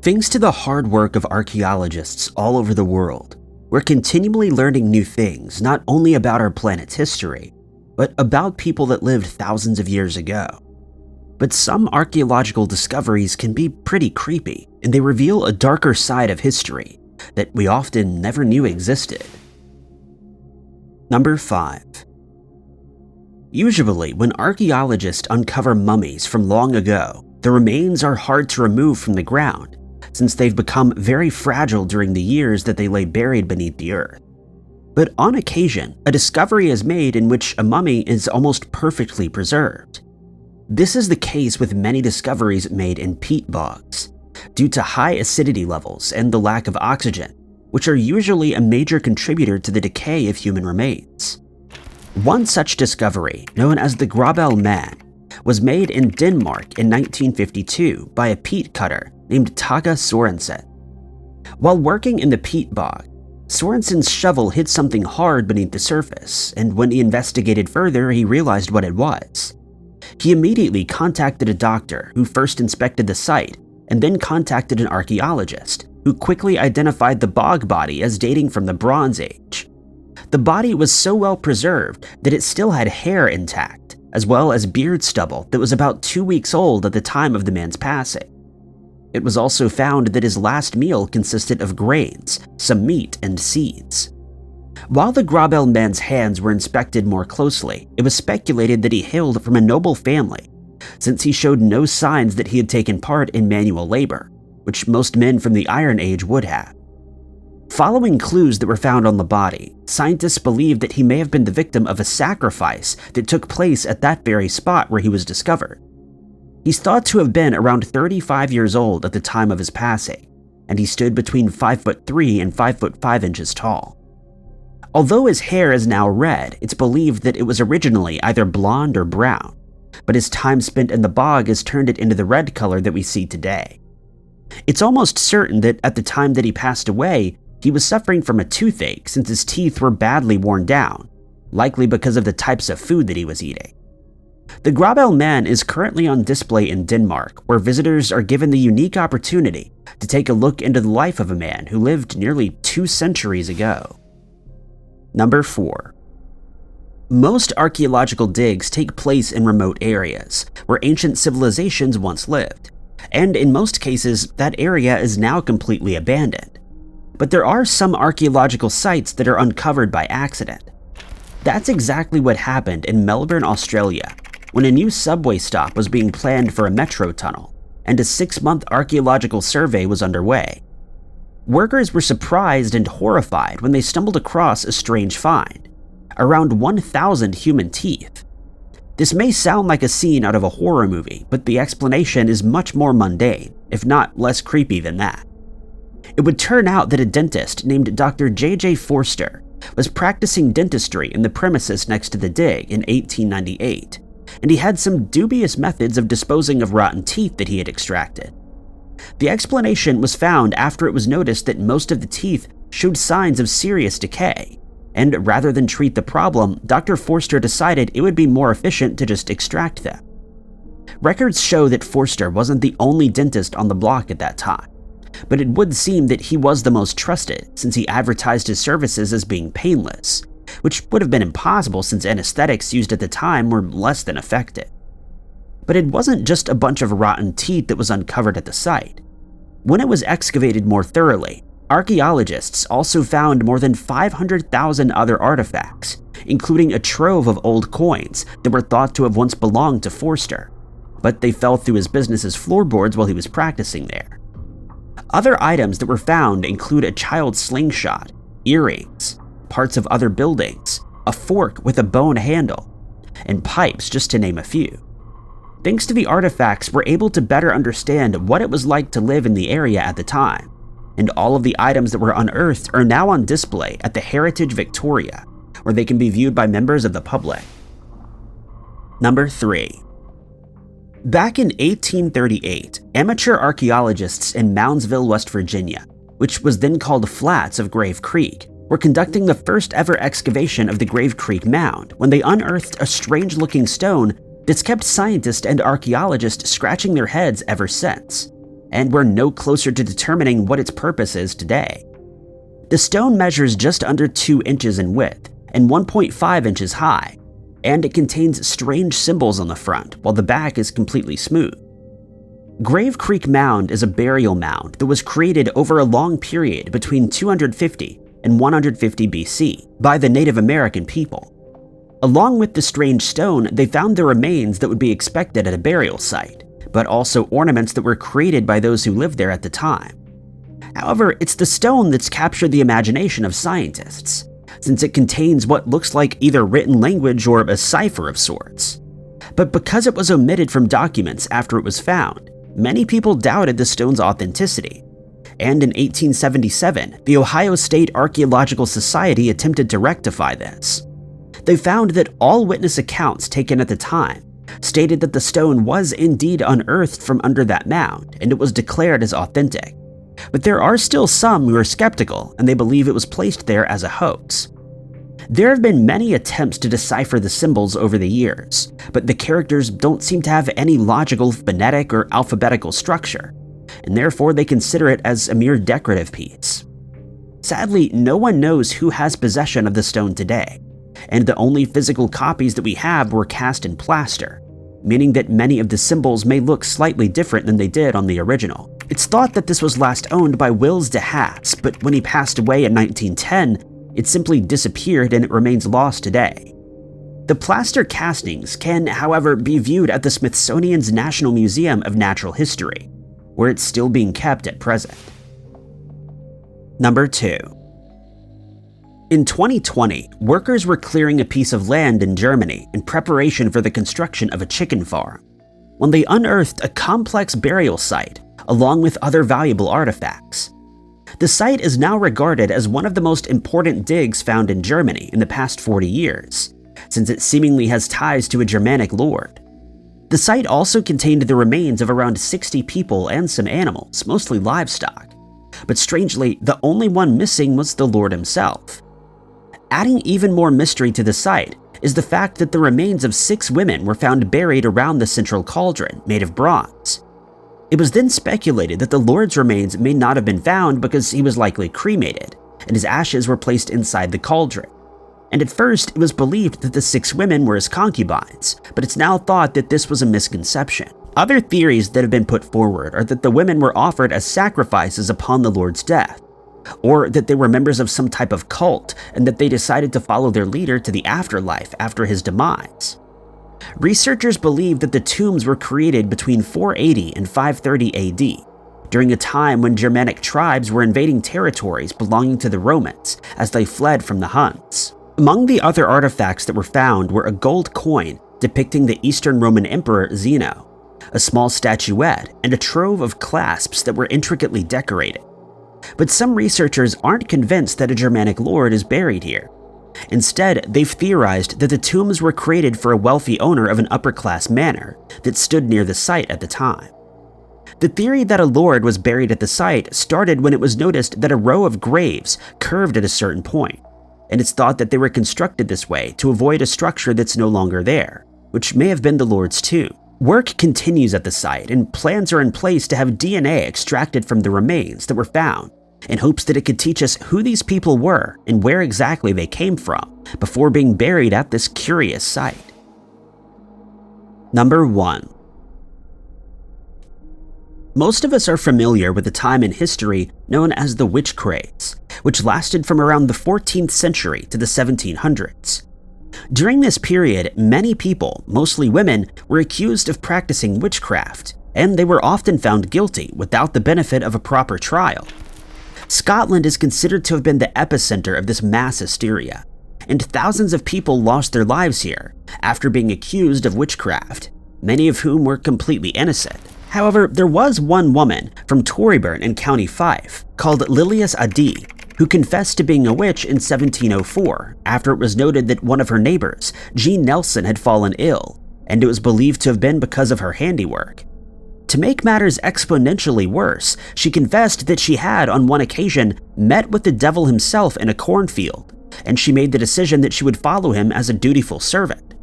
Thanks to the hard work of archaeologists all over the world, we're continually learning new things not only about our planet's history, but about people that lived thousands of years ago. But some archaeological discoveries can be pretty creepy, and they reveal a darker side of history that we often never knew existed. Number 5. Usually, when archaeologists uncover mummies from long ago, the remains are hard to remove from the ground, since they've become very fragile during the years that they lay buried beneath the earth. But on occasion, a discovery is made in which a mummy is almost perfectly preserved. This is the case with many discoveries made in peat bogs, due to high acidity levels and the lack of oxygen, which are usually a major contributor to the decay of human remains. One such discovery, known as the Grobel Man, was made in Denmark in 1952 by a peat cutter named Tage Sorensen. While working in the peat bog, Sorensen's shovel hit something hard beneath the surface, and when he investigated further, he realized what it was. He immediately contacted a doctor who first inspected the site and then contacted an archaeologist who quickly identified the bog body as dating from the Bronze Age. The body was so well preserved that it still had hair intact, as well as beard stubble that was about 2 weeks old at the time of the man's passing. It was also found that his last meal consisted of grains, some meat, and seeds. While the Grobel Man's hands were inspected more closely, it was speculated that he hailed from a noble family, since he showed no signs that he had taken part in manual labor, which most men from the Iron Age would have. Following clues that were found on the body, scientists believe that he may have been the victim of a sacrifice that took place at that very spot where he was discovered. He's thought to have been around 35 years old at the time of his passing, and he stood between 5'3" and 5'5" inches tall. Although his hair is now red, it's believed that it was originally either blonde or brown, but his time spent in the bog has turned it into the red color that we see today. It's almost certain that at the time that he passed away, he was suffering from a toothache since his teeth were badly worn down, likely because of the types of food that he was eating. The Grobel Man is currently on display in Denmark, where visitors are given the unique opportunity to take a look into the life of a man who lived nearly 2 centuries ago. Number 4. Most archaeological digs take place in remote areas where ancient civilizations once lived, and in most cases, that area is now completely abandoned. But there are some archaeological sites that are uncovered by accident. That's exactly what happened in Melbourne, Australia, when a new subway stop was being planned for a metro tunnel, and a 6-month archaeological survey was underway. Workers were surprised and horrified when they stumbled across a strange find: around 1,000 human teeth. This may sound like a scene out of a horror movie, but the explanation is much more mundane, if not less creepy than that. It would turn out that a dentist named Dr. J.J. Forster was practicing dentistry in the premises next to the dig in 1898, and he had some dubious methods of disposing of rotten teeth that he had extracted. The explanation was found after it was noticed that most of the teeth showed signs of serious decay, and rather than treat the problem, Dr. Forster decided it would be more efficient to just extract them. Records show that Forster wasn't the only dentist on the block at that time, but it would seem that he was the most trusted since he advertised his services as being painless, which would have been impossible since anesthetics used at the time were less than effective. But it wasn't just a bunch of rotten teeth that was uncovered at the site. When it was excavated more thoroughly, archaeologists also found more than 500,000 other artifacts, including a trove of old coins that were thought to have once belonged to Forster, but they fell through his business's floorboards while he was practicing there. Other items that were found include a child's slingshot, earrings, parts of other buildings, a fork with a bone handle, and pipes, just to name a few. Thanks to the artifacts, we're able to better understand what it was like to live in the area at the time, and all of the items that were unearthed are now on display at the Heritage Victoria, where they can be viewed by members of the public. Number 3. Back in 1838, amateur archaeologists in Moundsville, West Virginia, which was then called Flats of Grave Creek, were conducting the first ever excavation of the Grave Creek Mound when they unearthed a strange-looking stone that's kept scientists and archaeologists scratching their heads ever since. and we're no closer to determining what its purpose is today. The stone measures just under 2 inches in width and 1.5 inches high, and it contains strange symbols on the front while the back is completely smooth. Grave Creek Mound is a burial mound that was created over a long period between 250 and 150 BC by the Native American people. Along with the strange stone, they found the remains that would be expected at a burial site, but also ornaments that were created by those who lived there at the time. However, it's the stone that's captured the imagination of scientists, since it contains what looks like either written language or a cipher of sorts. But because it was omitted from documents after it was found, many people doubted the stone's authenticity. And in 1877, the Ohio State Archaeological Society attempted to rectify this. They found that all witness accounts taken at the time stated that the stone was indeed unearthed from under that mound, and it was declared as authentic. But there are still some who are skeptical, and they believe it was placed there as a hoax. There have been many attempts to decipher the symbols over the years, but the characters don't seem to have any logical, phonetic, or alphabetical structure, and therefore they consider it as a mere decorative piece. Sadly, no one knows who has possession of the stone today, and the only physical copies that we have were cast in plaster, meaning that many of the symbols may look slightly different than they did on the original. It's thought that this was last owned by Wills de Hatz, but when he passed away in 1910, it simply disappeared and it remains lost today. The plaster castings can, however, be viewed at the Smithsonian's National Museum of Natural History, where it's still being kept at present. Number 2. In 2020, workers were clearing a piece of land in Germany in preparation for the construction of a chicken farm, when they unearthed a complex burial site along with other valuable artifacts. The site is now regarded as one of the most important digs found in Germany in the past 40 years, since it seemingly has ties to a Germanic lord. The site also contained the remains of around 60 people and some animals, mostly livestock, but strangely, the only one missing was the lord himself. Adding even more mystery to the site is the fact that the remains of 6 women were found buried around the central cauldron made of bronze. It was then speculated that the lord's remains may not have been found because he was likely cremated, and his ashes were placed inside the cauldron. And at first, it was believed that the 6 women were his concubines, but it's now thought that this was a misconception. Other theories that have been put forward are that the women were offered as sacrifices upon the lord's death, or that they were members of some type of cult and that they decided to follow their leader to the afterlife after his demise. Researchers believe that the tombs were created between 480 and 530 AD, during a time when Germanic tribes were invading territories belonging to the Romans as they fled from the Huns. Among the other artifacts that were found were a gold coin depicting the Eastern Roman Emperor Zeno, a small statuette, and a trove of clasps that were intricately decorated. But some researchers aren't convinced that a Germanic lord is buried here. Instead, they've theorized that the tombs were created for a wealthy owner of an upper-class manor that stood near the site at the time. The theory that a lord was buried at the site started when it was noticed that a row of graves curved at a certain point, and it's thought that they were constructed this way to avoid a structure that's no longer there, which may have been the lord's tomb. Work continues at the site, and plans are in place to have DNA extracted from the remains that were found, in hopes that it could teach us who these people were and where exactly they came from before being buried at this curious site. Number 1. Most of us are familiar with a time in history known as the witch craze, which lasted from around the 14th century to the 1700s. During this period, many people, mostly women, were accused of practicing witchcraft, and they were often found guilty without the benefit of a proper trial. Scotland is considered to have been the epicenter of this mass hysteria, and thousands of people lost their lives here after being accused of witchcraft, many of whom were completely innocent. However, there was one woman from Torryburn in County Fife called Lilias Adi, who confessed to being a witch in 1704 after it was noted that one of her neighbors, Jean Nelson, had fallen ill, and it was believed to have been because of her handiwork. To make matters exponentially worse, she confessed that she had, on one occasion, met with the devil himself in a cornfield, and she made the decision that she would follow him as a dutiful servant.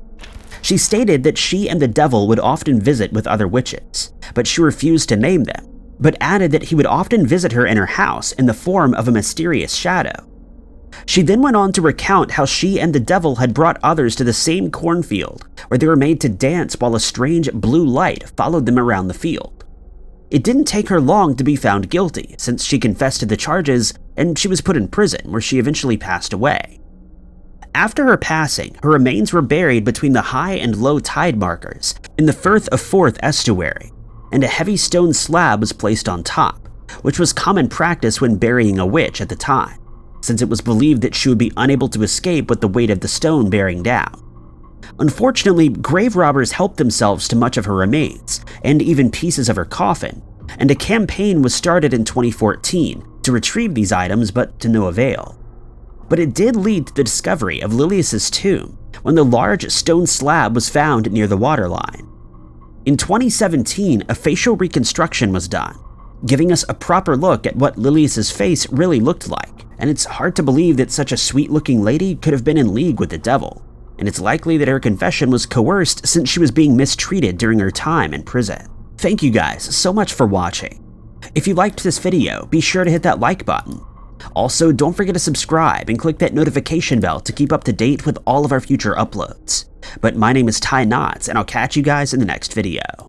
She stated that she and the devil would often visit with other witches, but she refused to name them, but added that he would often visit her in her house in the form of a mysterious shadow. She then went on to recount how she and the devil had brought others to the same cornfield, where they were made to dance while a strange blue light followed them around the field. It didn't take her long to be found guilty, since she confessed to the charges and she was put in prison, where she eventually passed away. After her passing, her remains were buried between the high and low tide markers in the Firth of Forth estuary, and a heavy stone slab was placed on top, which was common practice when burying a witch at the time, since it was believed that she would be unable to escape with the weight of the stone bearing down. Unfortunately, grave robbers helped themselves to much of her remains, and even pieces of her coffin, and a campaign was started in 2014 to retrieve these items, but to no avail. But it did lead to the discovery of Lilius's tomb when the large stone slab was found near the waterline. In 2017, a facial reconstruction was done, giving us a proper look at what Lilius's face really looked like, and it's hard to believe that such a sweet-looking lady could have been in league with the devil, and it's likely that her confession was coerced since she was being mistreated during her time in prison. Thank you guys so much for watching. If you liked this video, be sure to hit that like button. Also, don't forget to subscribe and click that notification bell to keep up to date with all of our future uploads. But my name is Ty Knotts, and I'll catch you guys in the next video.